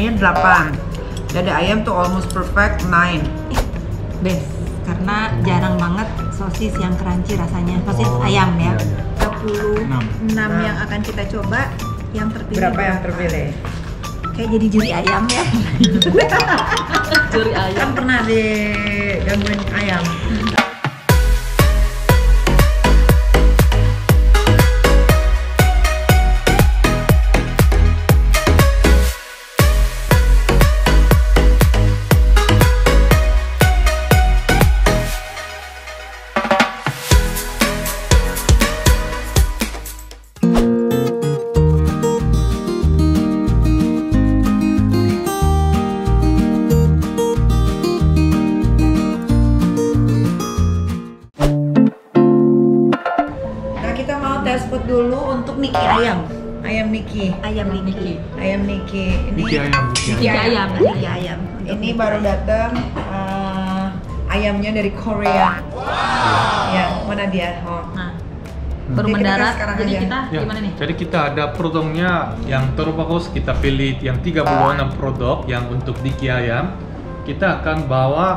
Ini 8. Dada ayam tuh almost perfect 9. Best, karena jarang banget sosis yang crunchy rasanya. Sosis ayam ya. 36 yang akan kita coba. Yang terpilih Berapa yang terpilih? Kayak jadi juri ayam ya. Juri ayam. Kan pernah digangguin ayam. Food dulu untuk Niki ayam Niki. Ayam Niki. Ini Niki ayam. Ini baru datang ayamnya dari Korea. Ya, mana dia? Nah, baru Oke, kita mendarat. sekarang Jadi aja. kita gimana nih? Jadi kita ada produknya yang terbagus, kita pilih yang 36 produk yang untuk Niki ayam. Kita akan bawa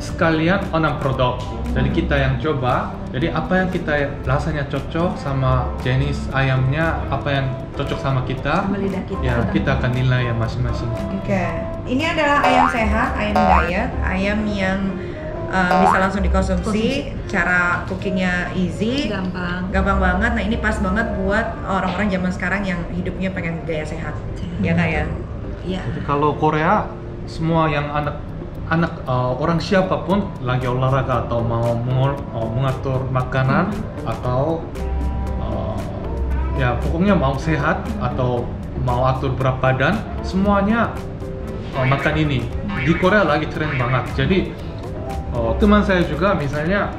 sekalian 6 produk. Jadi kita yang coba. Jadi apa yang kita rasanya cocok sama jenis ayamnya, apa yang cocok sama kita, Sama lidah kita. ya kita akan nilai ya masing-masing. Oke. Ini adalah ayam sehat, ayam diet, ayam yang bisa langsung dikonsumsi. Cara cookingnya easy, gampang banget. Nah ini pas banget buat orang-orang zaman sekarang yang hidupnya pengen gaya sehat. Ya kak ya? Iya. Jadi kalau Korea semua yang anak orang siapapun lagi olahraga atau mau mengatur makanan atau ya pokoknya mau sehat atau mau atur berat badan, semuanya makan ini. Di Korea lagi tren banget. Jadi teman saya juga misalnya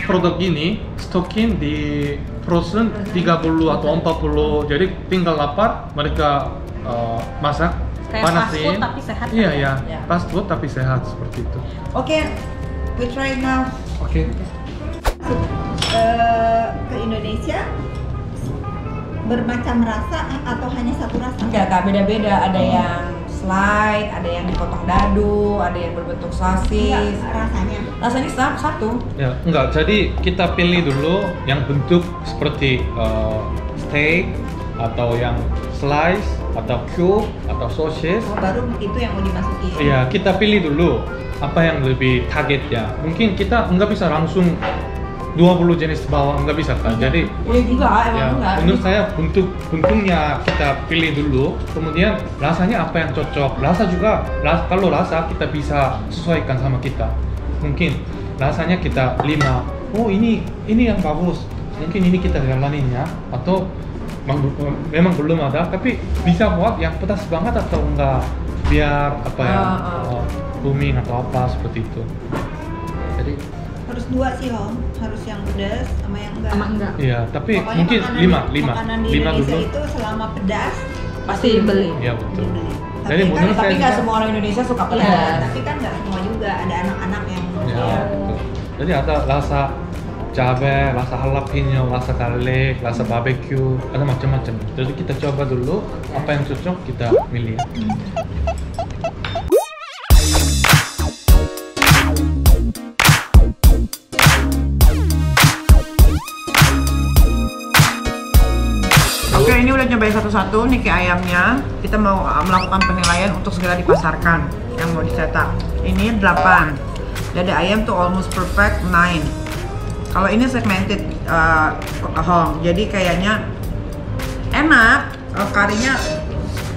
produk ini stokin di frozen 30 atau 40, jadi tinggal lapar mereka masak, Kayak panasin. fast food tapi sehat. Iya kan? ya, Ya. fast food tapi sehat seperti itu. Oke, we try now. Oke. Ke Indonesia bermacam rasa atau hanya satu rasa? Enggak kak, beda-beda. Ada yang slide, ada yang dipotong dadu, ada yang berbentuk sosis. Rasanya satu. Ya, enggak. Jadi kita pilih dulu yang bentuk seperti steak atau yang slice atau cube atau sosis. Baru itu yang mau dimasuki. Iya, kita pilih dulu apa yang lebih target ya. Mungkin kita nggak bisa langsung 20 jenis bawang, nggak bisa kan. Jadi Iya juga, emang ya, enggak. menurut saya bentuknya kita pilih dulu, kemudian rasanya apa yang cocok. Rasa juga, kalau rasa kita bisa sesuaikan sama kita. Mungkin rasanya kita 5, oh ini yang bagus, mungkin ini kita jalaninnya, atau memang belum ada, tapi bisa buat yang pedas banget atau enggak, biar apa ya, booming atau apa seperti itu. Jadi Harus dua sih Om, harus yang pedas sama yang enggak. iya, tapi Pokoknya mungkin makanan di 5 Indonesia dulu. itu selama pedas Pasti beli. Iya betul. Tapi Jadi kan- menurut Tapi saya nggak juga- semua orang Indonesia suka Iya, pedas. tapi kan nggak semua juga, ada anak-anak yang Ya, Iya. betul. Jadi ada rasa cabai, rasa jalapeno, rasa garlic, rasa barbecue, ada macam-macam. Jadi kita coba dulu apa yang cocok kita milih. Oke, ini udah nyobain satu-satu Niki ayamnya. Kita mau melakukan penilaian untuk segera dipasarkan yang mau dicetak. Ini 8. Dada ayam tuh almost perfect 9. Kalau ini segmented home, jadi kayaknya enak, karinya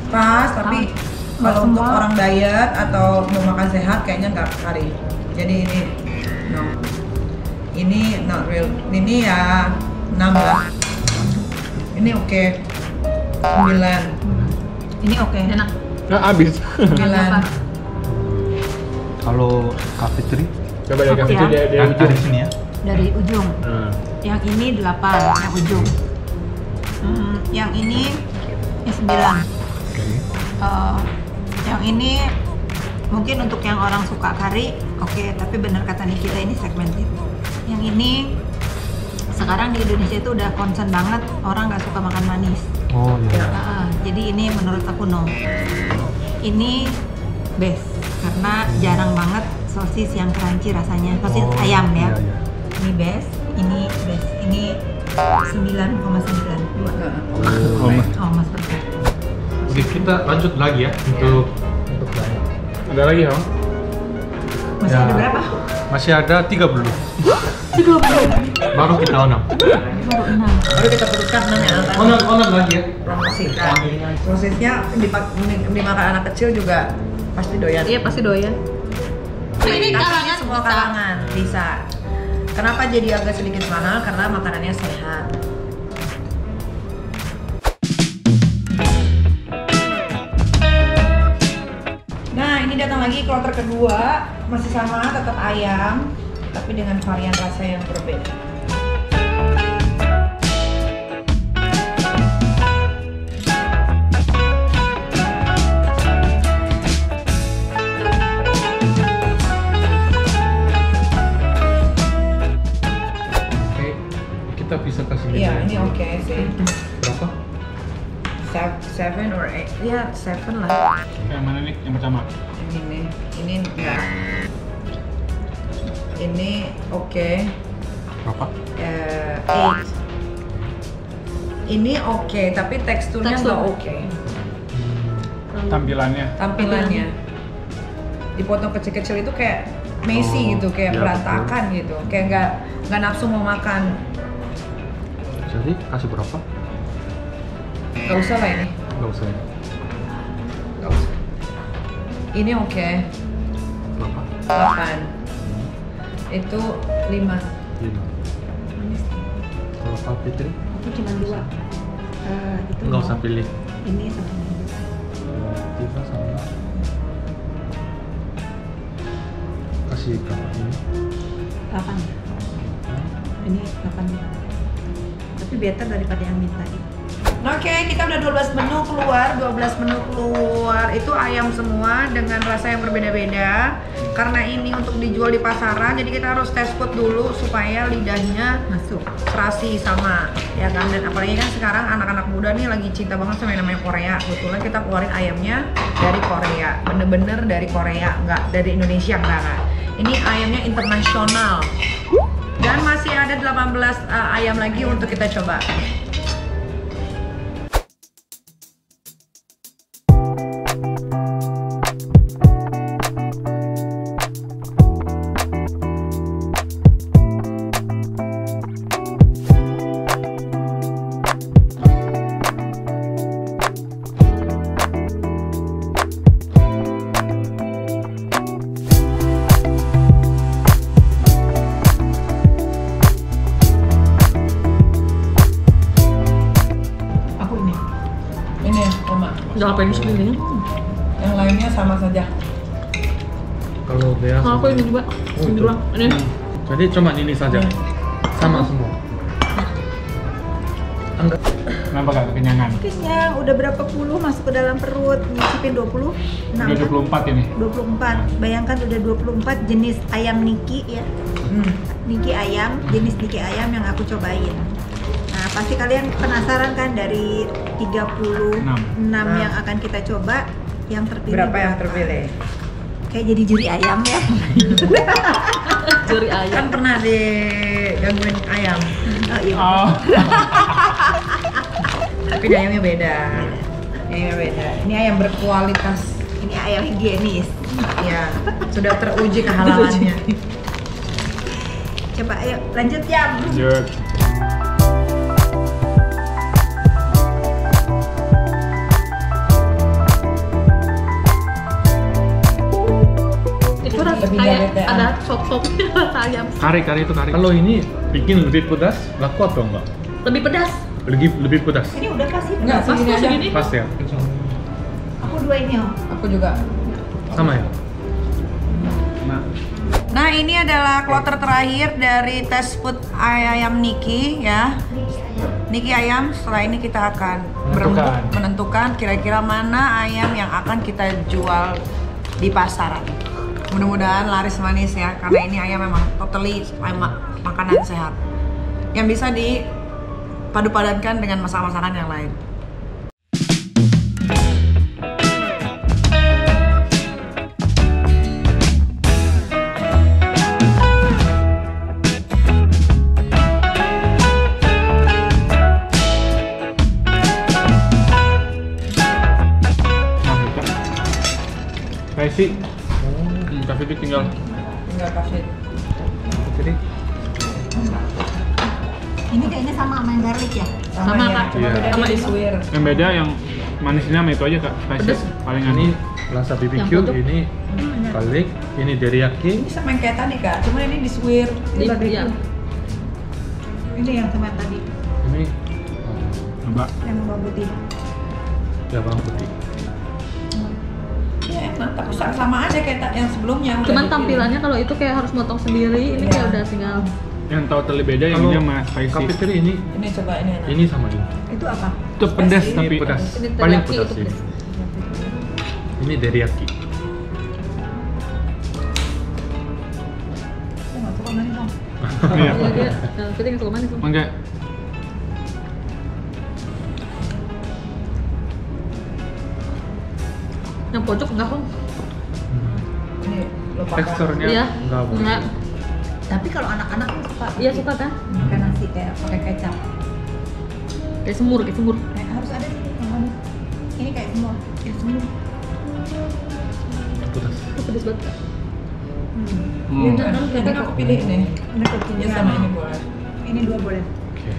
pas, tapi kalau untuk orang diet atau mau makan sehat kayaknya nggak kari. Jadi ini no. Ini not real. Ini ya 6 lah. Ini oke. 9. ini oke. Enak. Nggak habis. 9. Kalau cafe tree Coba dari Aku kafe itu ya. dari yang ujung. dari sini ya. Dari ujung. Nah, Yang ini 8, yang ujung. Yang ini 9. Oke. Yang ini mungkin untuk yang orang suka kari, oke, tapi benar kata Nikita ini segmented. Yang ini sekarang di Indonesia itu udah concern banget orang nggak suka makan manis. Oh iya. Jadi ini menurut aku no. Ini best karena jarang banget sosis yang crunchy rasanya. Sosis ayam ya. Iya, iya. Ini best, ini best. Ini 9,9. Oh, Mas perfect. Oke, kita lanjut lagi ya untuk lain. Ada lagi ya? Masih ada berapa? Masih ada 30. 30. Baru kita 6. Baru 6. Baru kita putuskan 6 ya. 6 lagi ya. Promosikan. Sosisnya dimakan anak kecil juga pasti doyan. Iya, pasti doyan. Ini Tapi kalangan semua bisa. kalangan bisa. Kenapa jadi agak sedikit mahal? Karena makanannya sehat. Nah, ini datang lagi kloter kedua, masih sama, tetap ayam, tapi dengan varian rasa yang berbeda. Oke, kita bisa kasih Iya, nilai. ini oke sih. Berapa? 7 or 8, ya 7 lah. Yang mana nih? Yang pertama. Ini enggak. Ini oke. Berapa? 8. Ini oke, tapi teksturnya nggak oke. Tampilannya. Tampilannya dipotong kecil-kecil itu kayak messy gitu, kayak ya, berantakan gitu, kayak nggak nafsu mau makan. Jadi kasih berapa? Nggak usah lah ini, Nggak usah ya. nggak usah. Ini oke, Berapa? 8. Itu 5. 5. Kalau Pak Fitri? Aku cuma 2. Itu Nggak no. usah pilih. Ini sama ini. 3 sama. Kasih berapa ini? 8. Ini 8 juga. Tapi better daripada yang minta tadi. Oke, kita udah 12 menu keluar. 12 menu keluar itu ayam semua dengan rasa yang berbeda-beda. Karena ini untuk dijual di pasaran, jadi kita harus test food dulu supaya lidahnya Masuk. serasi sama, ya kan. Dan apalagi kan sekarang anak-anak muda nih lagi cinta banget sama yang namanya Korea. Kebetulan kita keluarin ayamnya dari Korea, bener-bener dari Korea, nggak dari Indonesia, enggak. Ini ayamnya internasional. Dan masih ada 18 ayam lagi untuk kita coba. Ini ya, Mama. Udah apa ini segini? Yang lainnya sama saja. Kalau dia Kalau aku ini juga. Ini doang. Ini. Jadi cuma ini saja. Sama semua. Enggak. Kenapa gak kekenyangan? Kenyang, udah berapa puluh masuk ke dalam perut, nyicipin 20. Udah 24 ini. 24. Bayangkan udah 24 jenis ayam niki ya. Niki ayam, jenis niki ayam yang aku cobain. Nah, pasti kalian penasaran kan dari 36 yang akan kita coba, yang terpilih Berapa yang terpilih? Kayak jadi juri ayam ya. Juri ayam. Kan pernah digangguin ayam. Oh iya. Tapi ayamnya beda. Ayamnya beda. Ini ayam berkualitas. Ini ayam higienis. Ya, sudah teruji kehalalannya. Coba ayo lanjut ya. Lanjut. Itu rasa Lebih kayak beda. ada sop-sopnya rasa ayam. Kari itu kari. Kalau ini bikin lebih pedas, laku atau enggak? Lebih pedas. Lebih pedas. Ini udah pasti Enggak, pedas. segini aja. Segini. Pas ya. Aku dua ini oh. Aku juga. Sama ya. Nah, ini adalah kloter terakhir dari tes food ayam Niki ya. Niki ayam, setelah ini kita akan menentukan kira-kira mana ayam yang akan kita jual di pasaran. Mudah-mudahan laris manis ya, karena ini ayam memang totally makanan sehat yang bisa dipadu-padankan dengan masakan-masakan yang lain. spicy. Kasih dik tinggal. Tinggal kasih. Jadi Ini kayaknya sama yang garlic ya. Sama, ya, Kak. cuma Iya. beda Sama di itu. suwir. Yang beda yang manisnya sama itu aja kak. Spicy Pedes. palingan. ini rasa BBQ, Yang pojok. ini garlic, ini teriyaki. Ini sama yang kayak tadi kak, cuma ini di suwir. Di, barbecue. iya. Ini yang sama tadi, Ini Coba. yang bawang putih. ya bawang putih. Ya enak, tapi sama aja kayak yang sebelumnya. udah Cuman dipilih. tampilannya kalau itu kayak harus motong sendiri, ini Iya. kayak udah tinggal. Yang tahu terlebih beda yang Kalau ini sama spicy. cafeteria ini Ini coba ini enak. sama ini. Itu apa? Itu pedas Spicy. tapi Ini pedas. Ini Paling teriyaki, pedas itu ini. pedas. Ini teriyaki. Aku nggak suka manis dong. Iya. Iya dia, kita nggak suka manis tuh. Enggak. Yang pojok enggak kok. Ini lupa. Teksturnya Iya. enggak bagus. Enggak. Tapi kalau anak-anak tuh suka. Iya suka kan? Makan nasi kayak pakai kecap. Kayak semur, kayak semur. Kayak harus ada sih yang manis. Ini kayak semua. Kayak semur. Pedas. Itu pedas banget. Kak. Ini enak, ini aku pilih nih. Ini kecil. Ya sama ini boleh. Ini dua boleh. Oke.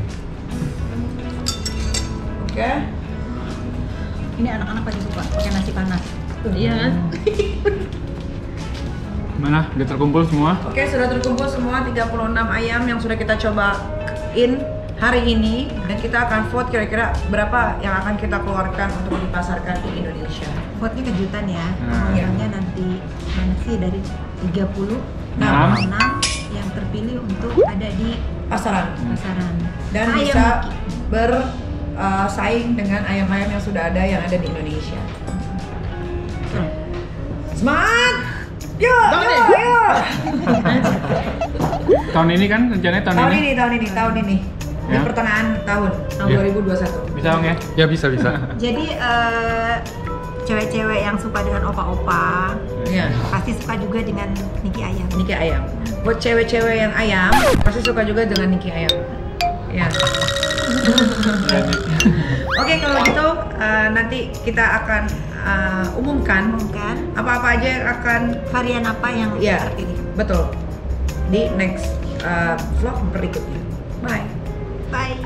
Oke. Ini anak-anak pada suka pakai nasi panas. Iya kan? Mana? Udah terkumpul semua? Oke, sudah terkumpul semua 36 ayam yang sudah kita cobain hari ini, dan kita akan vote kira-kira berapa yang akan kita keluarkan untuk dipasarkan di Indonesia. Vote-nya kejutan ya. Nah. Pengumumannya nanti mana sih dari 36 Enam. yang terpilih untuk ada di Pasaran pasaran. dan Ayam bisa Niki. bersaing dengan ayam-ayam yang sudah ada yang ada di Indonesia. Semangat! Yuk, yuk, yuk! Tahun ini kan rencananya tahun ini? Tahun ini. Di Ya. pertengahan tahun Ya. 2021. Bisa Ong ya? Ya bisa. Jadi cewek-cewek yang suka dengan opa-opa Iya. pasti suka juga dengan Niki ayam. Niki ayam. Buat cewek-cewek yang ayam, pasti suka juga dengan Niki ayam. Ya. Oke, kalau gitu nanti kita akan umumkan Kan apa-apa aja yang akan varian apa yang ya terpilih. betul di next vlog berikutnya. Bye. Bye.